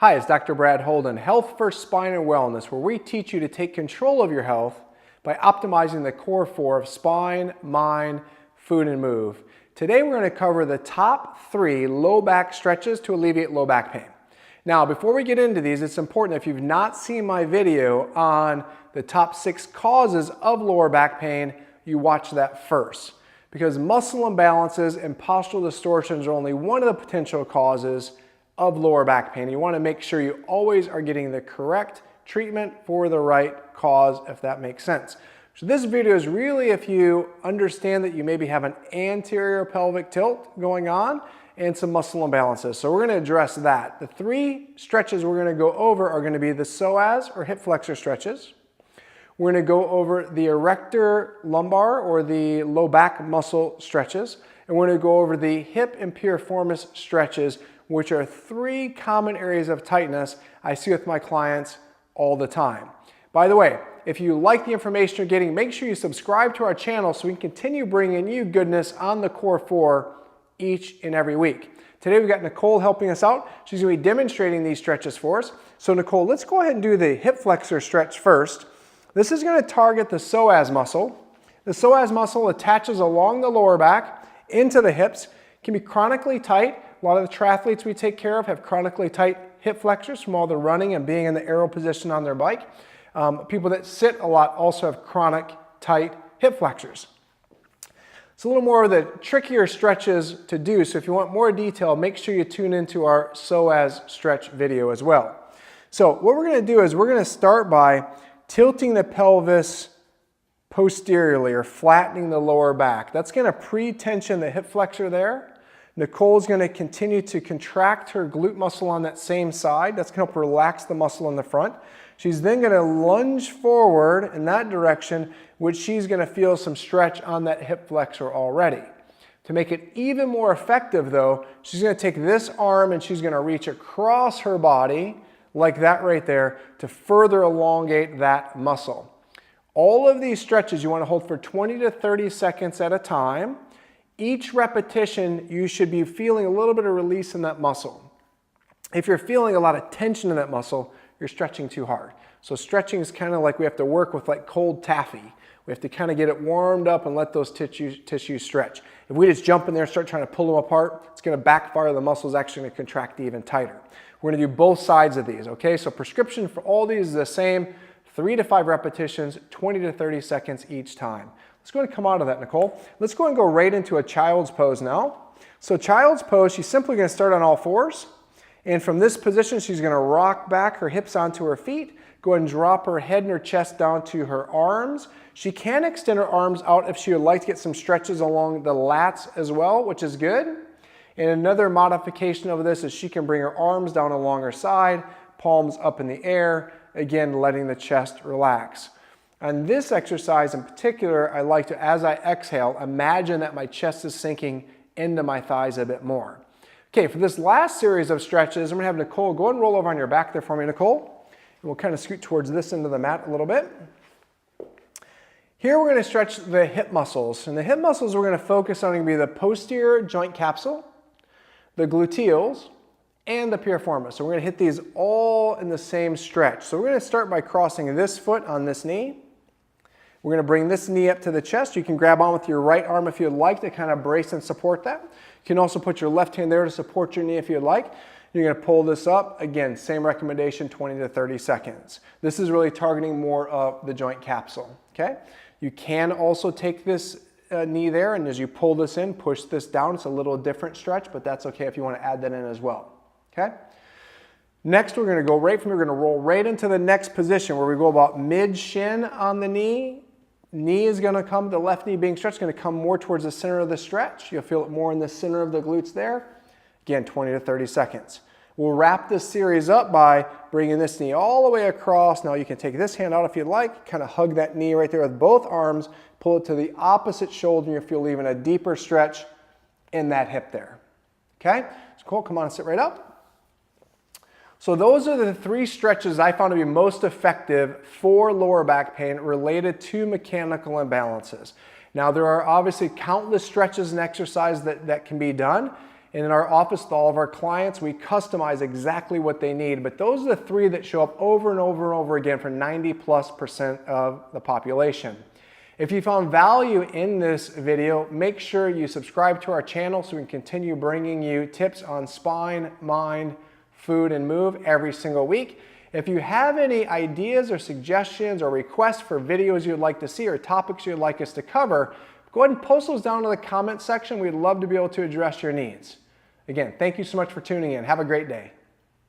Hi, it's Dr. Brad Holden, Health for Spine and Wellness, where we teach you to take control of your health by optimizing the core four of spine, mind, food, and move. Today we're going to cover the top 3 low back stretches to alleviate low back pain. Now, before we get into these, it's important if you've not seen my video on the top 6 causes of lower back pain, you watch that first. Because muscle imbalances and postural distortions are only one of the potential causes of lower back pain. You want to make sure you always are getting the correct treatment for the right cause, if that makes sense. So this video is really if you understand that you maybe have an anterior pelvic tilt going on and some muscle imbalances. So we're going to address that. The 3 stretches we're going to go over are going to be the psoas or hip flexor stretches. We're going to go over the erector lumbar or the low back muscle stretches. And we're going to go over the hip and piriformis stretches, which are 3 common areas of tightness I see with my clients all the time. By the way, if you like the information you're getting, make sure you subscribe to our channel so we can continue bringing you goodness on the core 4 each and every week. Today we've got Nicole helping us out. She's going to be demonstrating these stretches for us. So Nicole, let's go ahead and do the hip flexor stretch first. This is going to target the psoas muscle. The psoas muscle attaches along the lower back into the hips. It can be chronically tight. A lot of the triathletes we take care of have chronically tight hip flexors from all the running and being in the aero position on their bike. People that sit a lot also have chronic tight hip flexors. It's a little more of the trickier stretches to do, so if you want more detail, make sure you tune into our psoas stretch video as well. So what we're going to do is we're going to start by tilting the pelvis posteriorly or flattening the lower back. That's going to pre-tension the hip flexor there. Nicole's going to continue to contract her glute muscle on that same side. That's going to help relax the muscle in the front. She's then going to lunge forward in that direction, which she's going to feel some stretch on that hip flexor already. To make it even more effective though, she's going to take this arm and she's going to reach across her body like that right there to further elongate that muscle. All of these stretches you want to hold for 20 to 30 seconds at a time. Each repetition, you should be feeling a little bit of release in that muscle. If you're feeling a lot of tension in that muscle, you're stretching too hard. So stretching is kind of like we have to work with like cold taffy. We have to kind of get it warmed up and let those tissues stretch. If we just jump in there and start trying to pull them apart, it's going to backfire. The muscle is actually going to contract even tighter. We're going to do both sides of these, okay? So prescription for all these is the same, 3 to 5 repetitions, 20 to 30 seconds each time. Let's go ahead and come out of that, Nicole. Let's go and go right into a child's pose now. So child's pose, she's simply going to start on all 4s. And from this position, she's going to rock back her hips onto her feet. Go ahead and drop her head and her chest down to her arms. She can extend her arms out if she would like to get some stretches along the lats as well, which is good. And another modification of this is she can bring her arms down along her side, palms up in the air, again letting the chest relax. On this exercise in particular, I like to, as I exhale, imagine that my chest is sinking into my thighs a bit more. Okay, for this last series of stretches, I'm going to have Nicole go and roll over on your back there for me, Nicole. And we'll kind of scoot towards this end of the mat a little bit. Here we're going to stretch the hip muscles. And the hip muscles we're going to focus on are going to be the posterior joint capsule, the gluteals, and the piriformis. So we're going to hit these all in the same stretch. So we're going to start by crossing this foot on this knee. We're going to bring this knee up to the chest. You can grab on with your right arm if you'd like to kind of brace and support that. You can also put your left hand there to support your knee if you'd like. You're going to pull this up. Again, same recommendation, 20 to 30 seconds. This is really targeting more of the joint capsule. Okay? You can also take this knee there, and as you pull this in, push this down. It's a little different stretch, but that's okay if you want to add that in as well. Okay? Next, we're going to go right from here. We're going to roll right into the next position where we go about mid-shin on the knee. Knee is going to come, the left knee being stretched, going to come more towards the center of the stretch. You'll feel it more in the center of the glutes there. Again, 20 to 30 seconds. We'll wrap this series up by bringing this knee all the way across. Now you can take this hand out if you'd like, kind of hug that knee right there with both arms, pull it to the opposite shoulder, and you'll feel even a deeper stretch in that hip there. Okay? So cool, come on and sit right up. So those are the 3 stretches I found to be most effective for lower back pain related to mechanical imbalances. Now there are obviously countless stretches and exercises that can be done. And in our office with all of our clients, we customize exactly what they need. But those are the 3 that show up over and over and over again for 90+% of the population. If you found value in this video, make sure you subscribe to our channel so we can continue bringing you tips on spine, mind, food, and move every single week. If you have any ideas or suggestions or requests for videos you'd like to see or topics you'd like us to cover, go ahead and post those down in the comment section. We'd love to be able to address your needs. Again, thank you so much for tuning in. Have a great day.